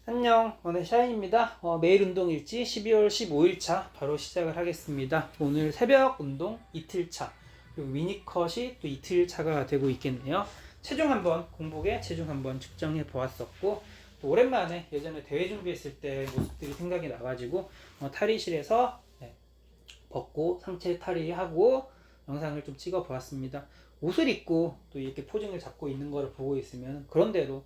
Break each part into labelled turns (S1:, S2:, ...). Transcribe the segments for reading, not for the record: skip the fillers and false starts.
S1: 안녕, 오늘 샤인입니다. 매일 운동 일지 12월 15일차 바로 시작을 하겠습니다. 오늘 새벽 운동 이틀차, 그리고 미니컷이 또 이틀차가 되고 있겠네요. 체중 한번, 공복에 체중 한번 측정해 보았었고, 또 오랜만에 예전에 대회 준비했을 때 모습들이 생각이 나가지고 탈의실에서 벗고 상체 탈의하고 영상을 좀 찍어 보았습니다. 옷을 입고 또 이렇게 포징을 잡고 있는 거를 보고 있으면 그런대로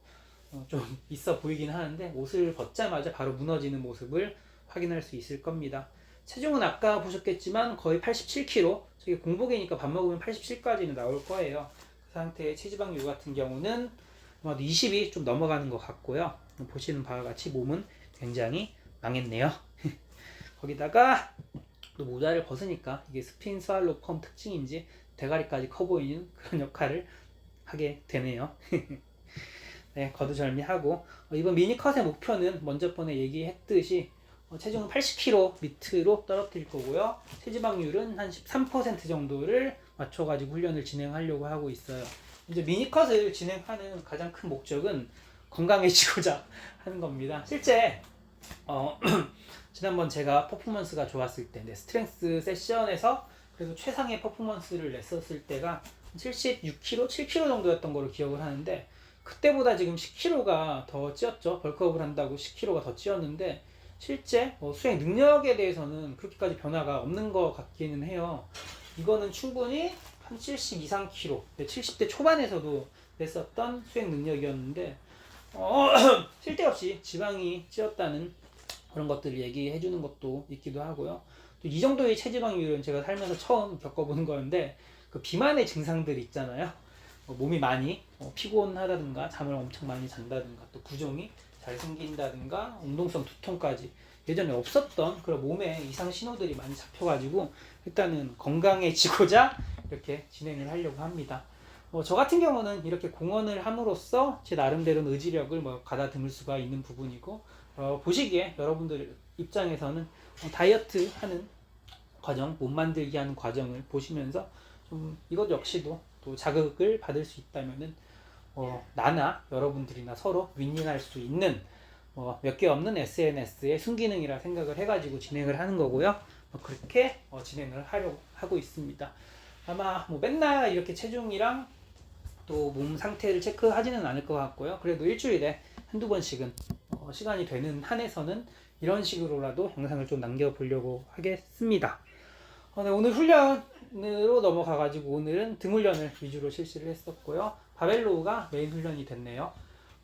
S1: 좀 있어 보이긴 하는데, 옷을 벗자마자 바로 무너지는 모습을 확인할 수 있을 겁니다. 체중은 아까 보셨겠지만 거의 87kg, 저게 공복이니까 밥 먹으면 87까지는 나올 거예요. 그 상태의 체지방률 같은 경우는 아마도 20이 좀 넘어가는 것 같고요. 보시는 바와 같이 몸은 굉장히 망했네요. 거기다가 또 모자를 벗으니까 이게 스핀 스왈로 펌 특징인지 대가리까지 커 보이는 그런 역할을 하게 되네요. 네, 거두절미하고 이번 미니컷의 목표는 먼저 번에 얘기했듯이 체중은 80kg 밑으로 떨어뜨릴 거고요. 체지방률은 한 13% 정도를 맞춰가지고 훈련을 진행하려고 하고 있어요. 이제 미니컷을 진행하는 가장 큰 목적은 건강해지고자 하는 겁니다. 실제 지난번 제가 퍼포먼스가 좋았을 때, 스트렝스 세션에서 그래도 최상의 퍼포먼스를 냈었을 때가 76kg, 7kg 정도였던 걸로 기억을 하는데, 그때보다 지금 10kg가 더 찌었죠. 벌크업을 한다고 10kg가 더 찌었는데, 실제 수행 능력에 대해서는 그렇게까지 변화가 없는 것 같기는 해요. 이거는 충분히 한 70 이상 kg, 70대 초반에서도 냈었던 수행 능력이었는데, 쓸데없이 지방이 찌었다는 그런 것들을 얘기해 주는 것도 있기도 하고요. 또 이 정도의 체지방률은 제가 살면서 처음 겪어보는 거였는데, 그 비만의 증상들이 있잖아요. 몸이 많이 피곤하다든가 잠을 엄청 많이 잔다든가, 또 부종이 잘 생긴다든가, 운동성 두통까지 예전에 없었던 그런 몸의 이상 신호들이 많이 잡혀가지고 일단은 건강해지고자 이렇게 진행을 하려고 합니다. 저 같은 경우는 이렇게 공헌을 함으로써 제 나름대로는 의지력을 가다듬을 수가 있는 부분이고, 보시기에 여러분들 입장에서는 다이어트 하는 과정, 몸 만들기 하는 과정을 보시면서 좀 이것 역시도 또 자극을 받을 수 있다면은 나나 여러분들이나 서로 윈윈할 수 있는 몇 개 없는 SNS의 순기능이라 생각을 해가지고 진행을 하는 거고요. 그렇게 진행을 하려고 하고 있습니다. 아마 맨날 이렇게 체중이랑 또 몸 상태를 체크하지는 않을 것 같고요. 그래도 일주일에 한두 번씩은 시간이 되는 한에서는 이런 식으로라도 영상을 좀 남겨보려고 하겠습니다. 네, 오늘 훈련으로 넘어가가지고 오늘은 등 훈련을 위주로 실시를 했었고요. 바벨로우가 메인 훈련이 됐네요.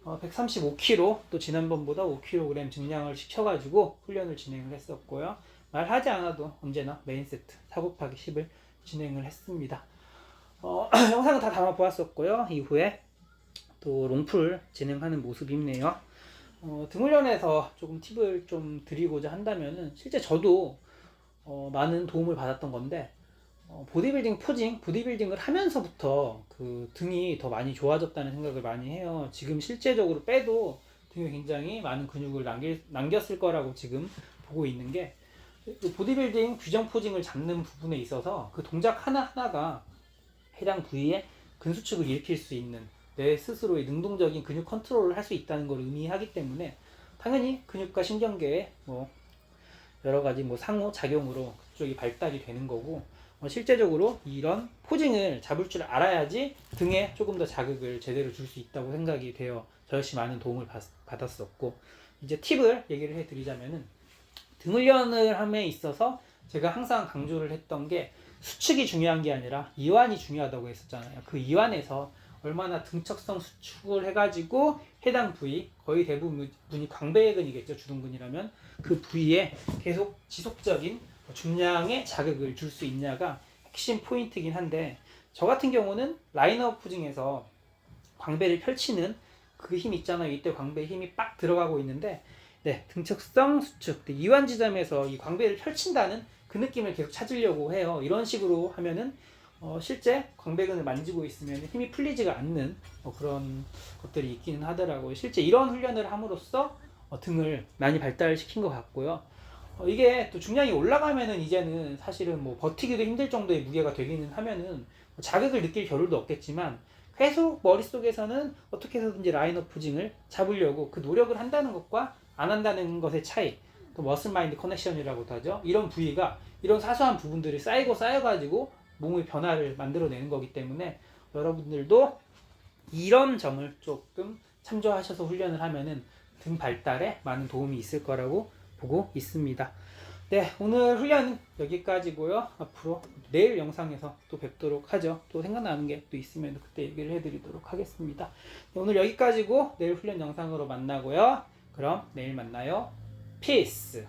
S1: 135kg, 또 지난번보다 5kg 증량을 시켜가지고 훈련을 진행을 했었고요. 말하지 않아도 언제나 메인 세트 4 곱하기 10을 진행을 했습니다. 영상은 다 담아 보았었고요. 이후에 또 롱풀 진행하는 모습이네요. 등 훈련에서 조금 팁을 좀 드리고자 한다면은, 실제 저도 많은 도움을 받았던 건데, 보디빌딩 포징, 보디빌딩을 하면서부터 그 등이 더 많이 좋아졌다는 생각을 많이 해요. 지금 실제적으로 빼도 등에 굉장히 많은 근육을 남겼을 거라고 지금 보고 있는 게, 보디빌딩 규정 포징을 잡는 부분에 있어서 그 동작 하나하나가 해당 부위에 근수축을 일으킬 수 있는 내 스스로의 능동적인 근육 컨트롤을 할 수 있다는 걸 의미하기 때문에, 당연히 근육과 신경계에 여러 가지 상호 작용으로 그쪽이 발달이 되는 거고, 실제적으로 이런 포징을 잡을 줄 알아야지 등에 조금 더 자극을 제대로 줄 수 있다고 생각이 되어 저 역시 많은 도움을 받았었고, 이제 팁을 얘기를 해드리자면은, 등 훈련을 함에 있어서 제가 항상 강조를 했던 게 수축이 중요한 게 아니라 이완이 중요하다고 했었잖아요. 그 이완에서 얼마나 등척성 수축을 해가지고 해당 부위, 거의 대부분이 광배근이겠죠, 주둔근이라면 그 부위에 계속 지속적인 중량의 자극을 줄 수 있냐가 핵심 포인트긴 한데, 저 같은 경우는 라인업 포징에서 광배를 펼치는 그 힘 있잖아요. 이때 광배 힘이 빡 들어가고 있는데, 등척성 수축, 이완 지점에서 이 광배를 펼친다는 그 느낌을 계속 찾으려고 해요. 이런 식으로 하면은 실제 광배근을 만지고 있으면 힘이 풀리지가 않는 그런 것들이 있기는 하더라고요. 실제 이런 훈련을 함으로써 등을 많이 발달시킨 것 같고요. 이게 또 중량이 올라가면은 이제는 사실은 버티기도 힘들 정도의 무게가 되기는 하면은 자극을 느낄 겨를도 없겠지만, 계속 머릿속에서는 어떻게 해서든지 라인업 포징을 잡으려고 그 노력을 한다는 것과 안 한다는 것의 차이, 또 머슬 마인드 커넥션이라고도 하죠. 이런 부위가 이런 사소한 부분들이 쌓여가지고 몸의 변화를 만들어내는 거기 때문에 여러분들도 이런 점을 조금 참조하셔서 훈련을 하면은 등 발달에 많은 도움이 있을 거라고 보고 있습니다. 네, 오늘 훈련은 여기까지고요. 앞으로 내일 영상에서 또 뵙도록 하죠. 또 생각나는 게 또 있으면 그때 얘기를 해드리도록 하겠습니다. 네, 오늘 여기까지고 내일 훈련 영상으로 만나고요. 그럼 내일 만나요. 피스!